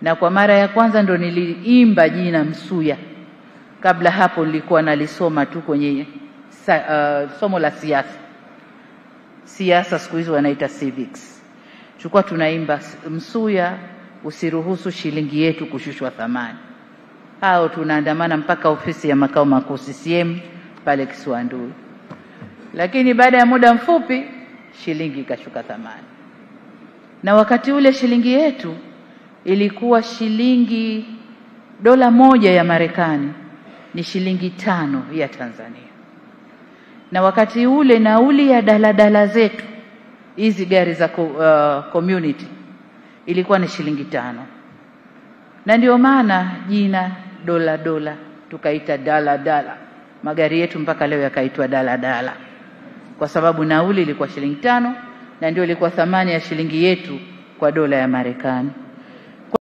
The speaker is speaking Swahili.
Na kwa mara ya kwanza ndo niliimba jina Msuya. Kabla hapo nilikuwa nalisoma tu kwenye somo la siasa siku hizo wanaita civics. Tulikuwa tunaimba Msuya, usiruhusu shilingi yetu kushushwa thamani. Hao tunaandamana mpaka ofisi ya makao makuu CCM pale Kisiwandui. Lakini baada ya muda mfupi shilingi ikashuka thamani. Na wakati ule shilingi yetu ilikuwa shilingi $1 ya Marekani ni shilingi 5 ya Tanzania. Na wakati ule nauli ya daladala zetu hizi gari za community ilikuwa ni shilingi 5. Na ndio maana jina dola tukaita daladala. Magari yetu mpaka leo yakaitwa daladala. Kwa sababu nauli ilikuwa shilingi 5 na ndio ilikuwa thamani ya shilingi yetu kwa dola ya Marekani.